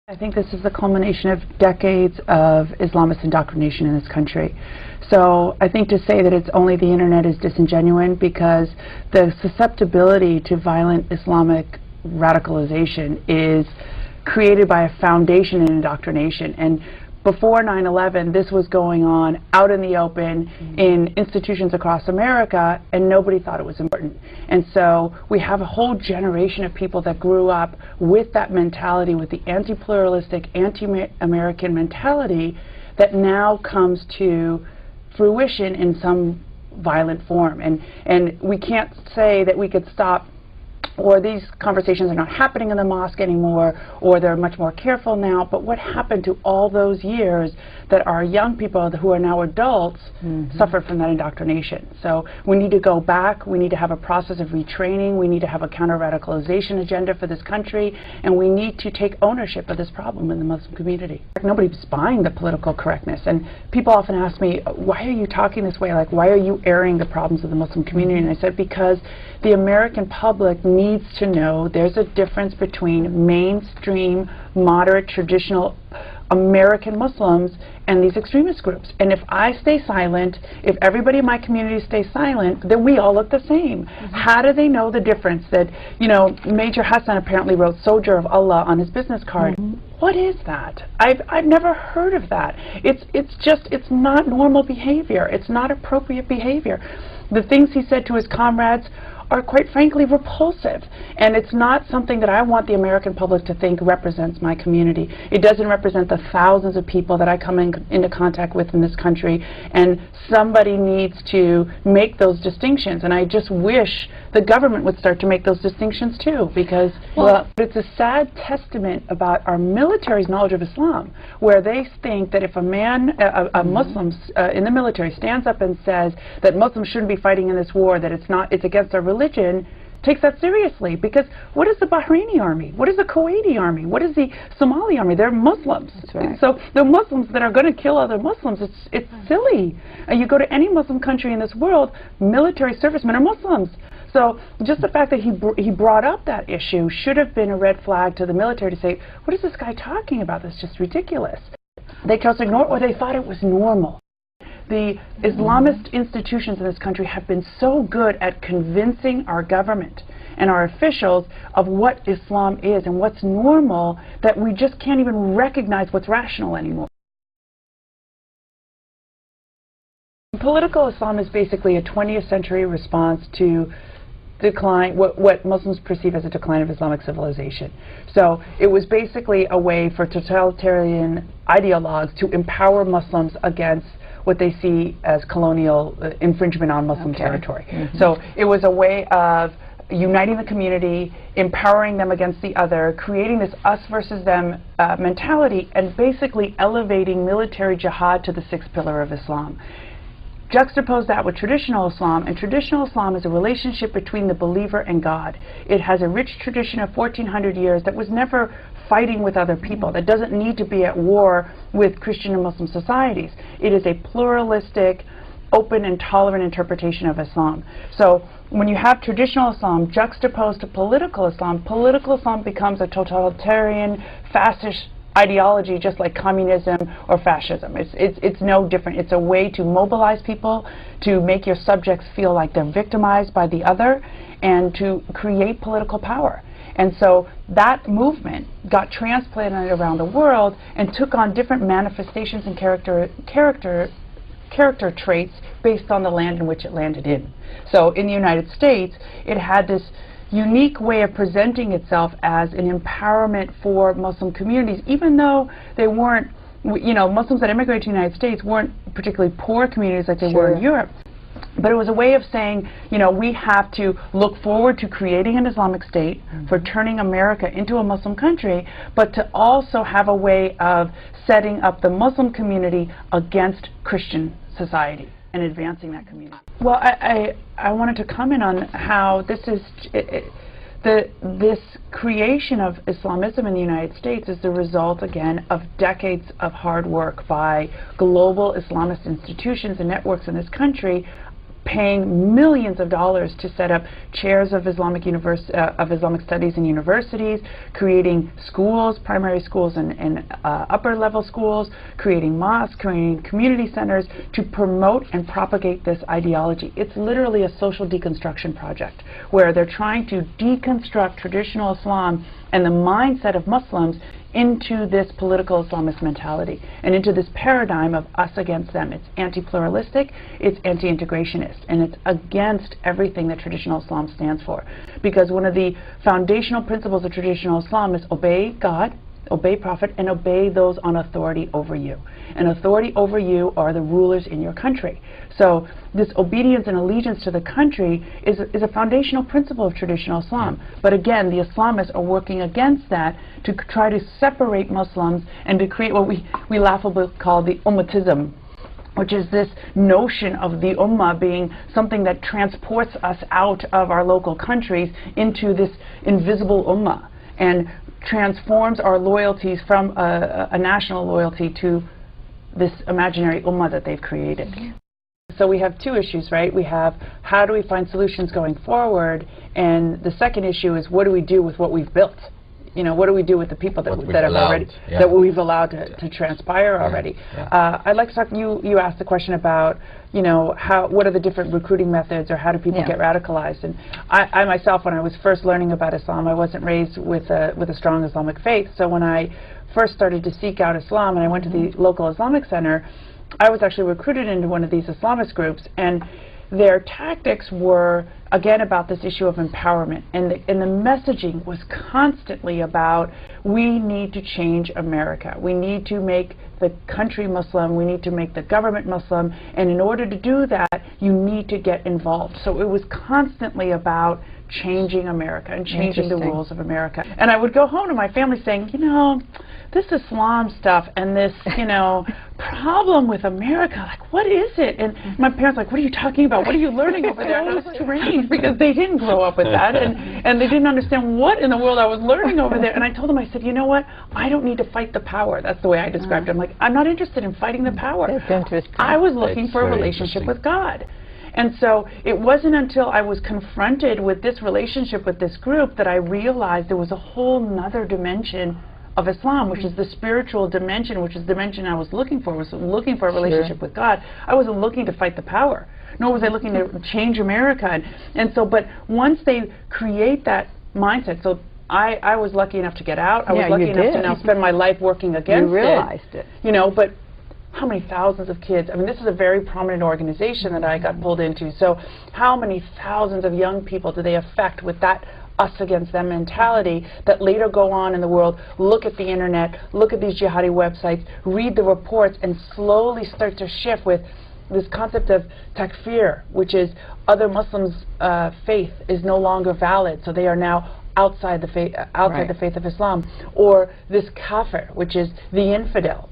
I think this is the culmination of decades of Islamist indoctrination in this country. So I think to say that it's only the internet is disingenuous, because the susceptibility to violent Islamic radicalization is created by a foundation in indoctrination. And before 9/11, this was going on out in the open in institutions across America, and nobody thought it was important. And so we have a whole generation of people that grew up with that mentality, with the anti-pluralistic, anti-American mentality that now comes to fruition in some violent form. And we can't say that we could stop, or these conversations are not happening in the mosque anymore, or they're much more careful now. But what happened to all those years that our young people who are now adults suffered from that indoctrination? So we need to go back. We need to have a process of retraining. We need to have a counter-radicalization agenda for this country, and we need to take ownership of this problem in the Muslim community. Nobody's buying the political correctness, and people often ask me, why are you talking this way? Like, why are you airing the problems of the Muslim community? And I said, because the American public needs to know there's a difference between mainstream, moderate, traditional American Muslims and these extremist groups. And if I stay silent, if everybody in my community stays silent, then we all look the same. How do they know the difference? That, you know, Major Hassan apparently wrote Soldier of Allah on his business card. What is that? I've never heard of that. It's not normal behavior. It's not appropriate behavior. The things he said to his comrades are quite frankly repulsive, and it's not something that I want the American public to think represents my community. It doesn't represent the thousands of people that I come into contact with in this country, and somebody needs to make those distinctions, and I just wish the government would start to make those distinctions too, because well, it's a sad testament about our military's knowledge of Islam, where they think that if a man, a Muslim in the military stands up and says that Muslims shouldn't be fighting in this war, that it's against our religion, takes that seriously. Because what is the Bahraini army? What is the Kuwaiti army? What is the Somali army? They're Muslims. That's right. So they're Muslims that are going to kill other Muslims. It's silly. You go to any Muslim country in this world, military servicemen are Muslims. So just the fact that he brought up that issue should have been a red flag to the military to say, what is this guy talking about? That's just ridiculous. They just ignored it, or they thought it was normal. The Islamist institutions in this country have been so good at convincing our government and our officials of what Islam is and what's normal that we just can't even recognize what's rational anymore. Political Islam is basically a 20th century response to decline, what Muslims perceive as a decline of Islamic civilization. So it was basically a way for totalitarian ideologues to empower Muslims against what they see as colonial infringement on Muslim territory. So it was a way of uniting the community, empowering them against the other, creating this us versus them mentality, and basically elevating military jihad to the sixth pillar of Islam. Juxtapose that with traditional Islam, and traditional Islam is a relationship between the believer and God. It has a rich tradition of 1400 years that was never fighting with other people, that doesn't need to be at war with Christian and Muslim societies. It is a pluralistic, open and tolerant interpretation of Islam. So when you have traditional Islam juxtaposed to political Islam becomes a totalitarian, fascist ideology, just like communism or fascism. It's no different. It's a way to mobilize people, to make your subjects feel like they're victimized by the other, and to create political power. And so that movement got transplanted around the world and took on different manifestations and character traits based on the land in which it landed in. So in the United States, it had this unique way of presenting itself as an empowerment for Muslim communities, even though they weren't, you know, Muslims that immigrated to the United States weren't particularly poor communities like they were in Europe. But it was a way of saying, you know, we have to look forward to creating an Islamic state, for turning America into a Muslim country, but to also have a way of setting up the Muslim community against Christian society and advancing that community. Well, I wanted to comment on how this is, this creation of Islamism in the United States is the result, again, of decades of hard work by global Islamist institutions and networks in this country, paying millions of dollars to set up chairs of Islamic studies in universities, creating schools, primary schools and upper level schools, creating mosques, creating community centers to promote and propagate this ideology. It's literally a social deconstruction project where they're trying to deconstruct traditional Islam and the mindset of Muslims into this political Islamist mentality and into this paradigm of us against them. It's anti-pluralistic, it's anti-integrationist, and it's against everything that traditional Islam stands for. Because one of the foundational principles of traditional Islam is obey God, obey Prophet, and obey those on authority over you. And authority over you are the rulers in your country. So this obedience and allegiance to the country is a foundational principle of traditional Islam. But again, the Islamists are working against that to try to separate Muslims and to create what we laughably call the ummatism, which is this notion of the ummah being something that transports us out of our local countries into this invisible ummah and transforms our loyalties from a national loyalty to this imaginary ummah that they've created. So we have two issues, right? We have how do we find solutions going forward, and the second issue is what do we do with what we've built? You know, what do we do with the people that we've allowed to transpire already? I'd like to talk. You asked the question about, you know, what are the different recruiting methods, or how do people get radicalized? And I myself, when I was first learning about Islam, I wasn't raised with a strong Islamic faith. So when I first started to seek out Islam, and I went to the local Islamic center, I was actually recruited into one of these Islamist groups, and their tactics were, again, about this issue of empowerment. And the messaging was constantly about, we need to change America. We need to make the country Muslim. We need to make the government Muslim. And in order to do that, you need to get involved. So it was constantly about changing America and changing the rules of America. And I would go home to my family saying, you know, this Islam stuff and this, you know, problem with America, like, what is it? And my parents like, what are you talking about? What are you learning over there? And it was strange because they didn't grow up with that, and they didn't understand what in the world I was learning over there. And I told them, I said, you know what? I don't need to fight the power. That's the way I described it. I'm like, I'm not interested in fighting the power. That's interesting. I was looking for a relationship with God. And so it wasn't until I was confronted with this relationship with this group that I realized there was a whole nother dimension of Islam, which is the spiritual dimension, which is the dimension I was looking for. I was looking for a relationship with God. I wasn't looking to fight the power, nor was I looking to change America. And so, but once they create that mindset, so I was lucky enough to get out. I was lucky enough to now spend my life working against it. You realized it. You know, but how many thousands of kids? I mean, this is a very prominent organization that I got pulled into. So how many thousands of young people do they affect with that us against them mentality that later go on in the world, look at the internet, look at these jihadi websites, read the reports, and slowly start to shift with this concept of takfir, which is other Muslims' faith is no longer valid, so they are now outside the faith, the faith of Islam, or this kafir, which is the infidel,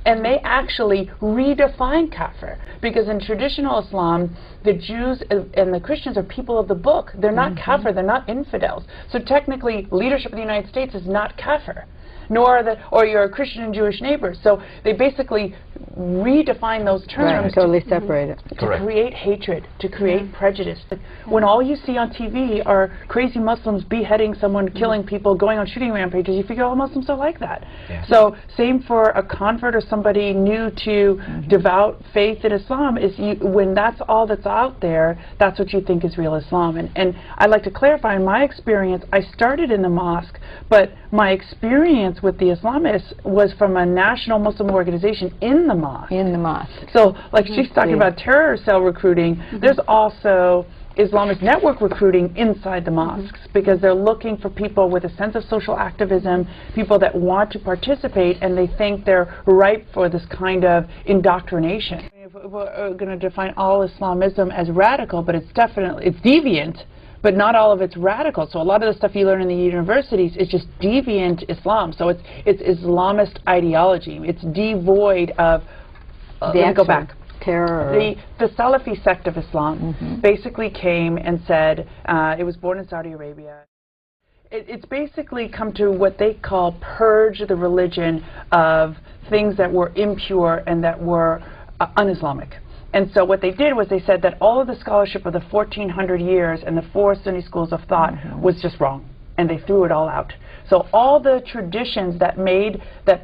and they actually redefine kafir, because in traditional Islam, the Jews and the Christians are people of the book. They're not kafir, they're not infidels. So technically, leadership of the United States is not kafir, nor are or your Christian and Jewish neighbors. So they basically redefine those terms totally separate it. To create hatred, to create prejudice. When all you see on TV are crazy Muslims beheading someone, killing people, going on shooting rampages, you figure all Muslims are like that. So same for a convert or somebody new to devout faith in Islam, is when that's all that's out there, that's what you think is real Islam. And I'd like to clarify, in my experience, I started in the mosque, but my experience with the Islamists was from a national Muslim organization in the mosque. In the mosque. So, like she's talking about terror cell recruiting, there's also Islamist network recruiting inside the mosques, because they're looking for people with a sense of social activism, people that want to participate, and they think they're ripe for this kind of indoctrination. If we're going to define all Islamism as radical, but it's deviant, but not all of it's radical. So a lot of the stuff you learn in the universities is just deviant Islam. So it's Islamist ideology. It's devoid of terror. The Salafi sect of Islam basically came and said, it was born in Saudi Arabia. It's basically come to what they call purge the religion of things that were impure and that were un-Islamic. And so what they did was they said that all of the scholarship of the 1400 years and the 4 Sunni schools of thought was just wrong, and they threw it all out. So all the traditions that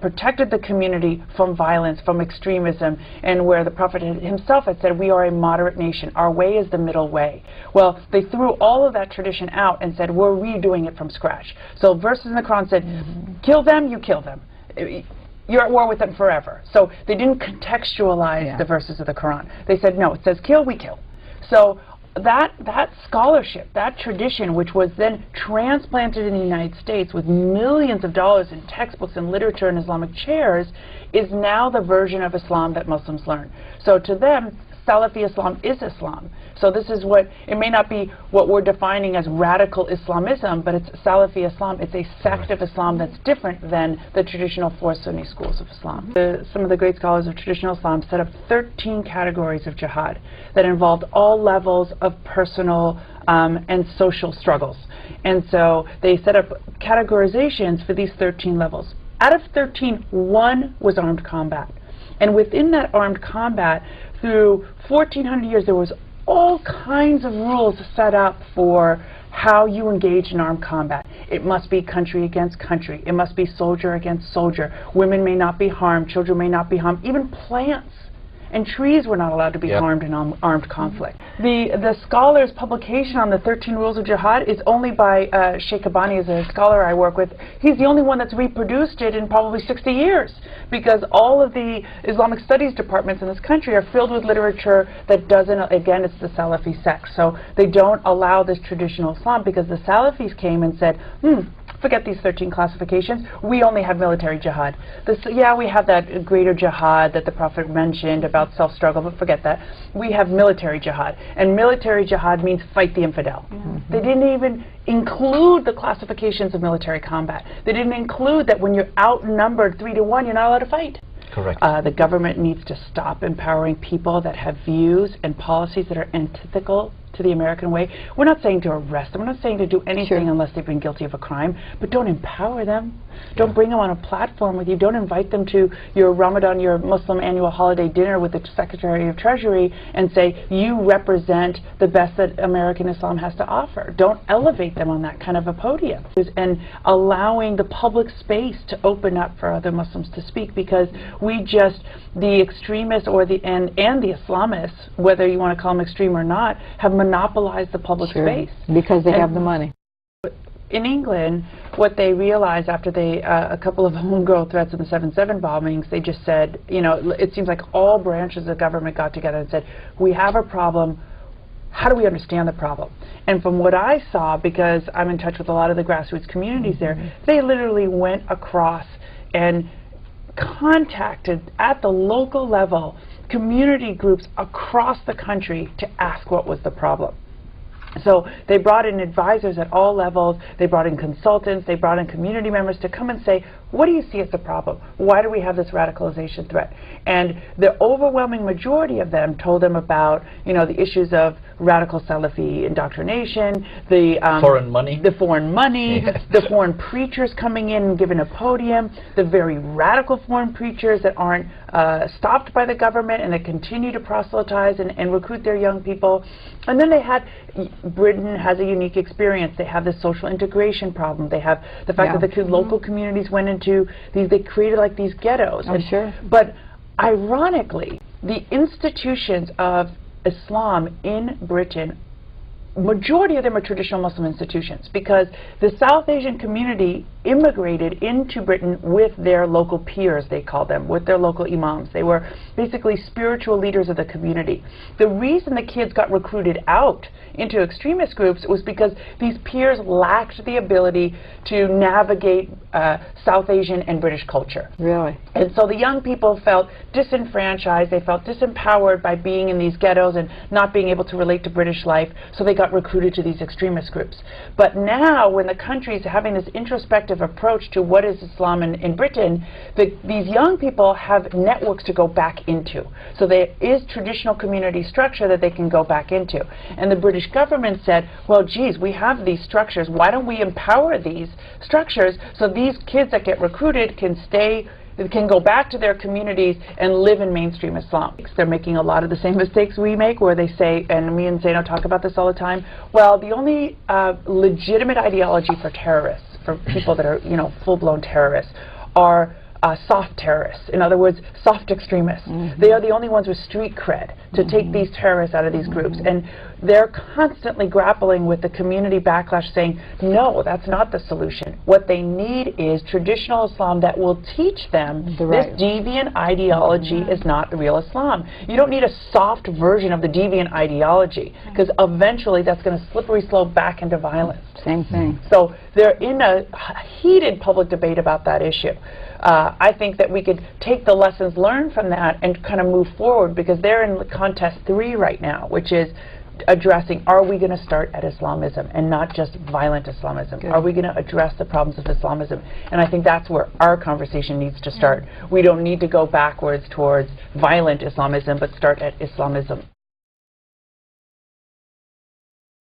protected the community from violence, from extremism, and where the Prophet himself had said, we are a moderate nation, our way is the middle way. Well, they threw all of that tradition out and said, we're redoing it from scratch. So verses in the Quran said, kill them, you kill them. You're at war with them forever. So they didn't contextualize the verses of the Quran. They said, no, it says kill, we kill. So that scholarship, that tradition, which was then transplanted in the United States with millions of dollars in textbooks and literature and Islamic chairs, is now the version of Islam that Muslims learn. So to them, Salafi Islam is Islam. So this is what, it may not be what we're defining as radical Islamism, but it's Salafi Islam. It's a sect of Islam that's different than the traditional 4 Sunni schools of Islam. Some of the great scholars of traditional Islam set up 13 categories of jihad that involved all levels of personal and social struggles. And so they set up categorizations for these 13 levels. Out of 13, 1 was armed combat. And within that armed combat, through 1400 years, there was all kinds of rules set up for how you engage in armed combat. It must be country against country. It must be soldier against soldier. Women may not be harmed. Children may not be harmed. Even plants and trees were not allowed to be harmed in armed conflict. The scholar's publication on the 13 rules of jihad is only by Sheikh Abani, is a scholar I work with. He's the only one that's reproduced it in probably 60 years, because all of the Islamic studies departments in this country are filled with literature that doesn't, again, it's the Salafi sect. So they don't allow this traditional Islam, because the Salafis came and said, forget these 13 classifications, we only have military jihad. Yeah, we have that greater jihad that the Prophet mentioned about self-struggle, but forget that. We have military jihad, and military jihad means fight the infidel. They didn't even include the classifications of military combat. They didn't include that when you're outnumbered 3 to 1, you're not allowed to fight. Correct. The government needs to stop empowering people that have views and policies that are antithetical to the American way. We're not saying to arrest them. We're not saying to do anything unless they've been guilty of a crime, but don't empower them. Don't bring them on a platform with you. Don't invite them to your Ramadan, your Muslim annual holiday dinner with the Secretary of Treasury and say, you represent the best that American Islam has to offer. Don't elevate them on that kind of a podium. And allowing the public space to open up for other Muslims to speak, because we just, the extremists or and the Islamists, whether you want to call them extreme or not, have monopolized the public space. Because they have the money. In England, what they realized after a couple of homegrown threats in the 7/7 bombings, they just said, you know, it seems like all branches of government got together and said, we have a problem, how do we understand the problem? And from what I saw, because I'm in touch with a lot of the grassroots communities there, they literally went across and contacted at the local level community groups across the country to ask what was the problem. So they brought in advisors at all levels, they brought in consultants, they brought in community members to come and say, what do you see as the problem? Why do we have this radicalization threat? And the overwhelming majority of them told them about, you know, the issues of radical Salafi indoctrination, the foreign money, the foreign preachers coming in and giving a podium, the very radical foreign preachers that aren't stopped by the government and that continue to proselytize and recruit their young people. And then they had, Britain has a unique experience. They have this social integration problem. They have the fact that the local communities went into these, they created like these ghettos. But ironically, the institutions of Islam in Britain, majority of them are traditional Muslim institutions, because the South Asian community immigrated into Britain with their local peers, they called them, with their local imams. They were basically spiritual leaders of the community. The reason the kids got recruited out into extremist groups was because these peers lacked the ability to navigate South Asian and British culture. Really? And so the young people felt disenfranchised, they felt disempowered by being in these ghettos and not being able to relate to British life, so they got recruited to these extremist groups. But now, when the country is having this introspective approach to what is Islam in Britain, these young people have networks to go back into. So there is traditional community structure that they can go back into. And the British government said, well, geez, we have these structures. Why don't we empower these structures so these kids that get recruited can stay that can go back to their communities and live in mainstream Islam. They're making a lot of the same mistakes we make, where they say, and me and Zaino talk about this all the time, well, the only legitimate ideology for terrorists, for people that are, you know, full-blown terrorists, are soft terrorists. In other words, soft extremists. They are the only ones with street cred to take these terrorists out of these groups. And they're constantly grappling with the community backlash, saying, no, that's not the solution. What they need is traditional Islam that will teach them this deviant ideology is not the real Islam. You don't need a soft version of the deviant ideology, because eventually that's going to slippery slope back into violence. Same thing. So they're in a heated public debate about that issue. I think that we could take the lessons learned from that and kind of move forward, because they're in contest 3 right now, which is addressing, are we going to start at Islamism and not just violent Islamism? Are we going to address the problems of Islamism? And I think that's where our conversation needs to start. We don't need to go backwards towards violent Islamism, but start at Islamism.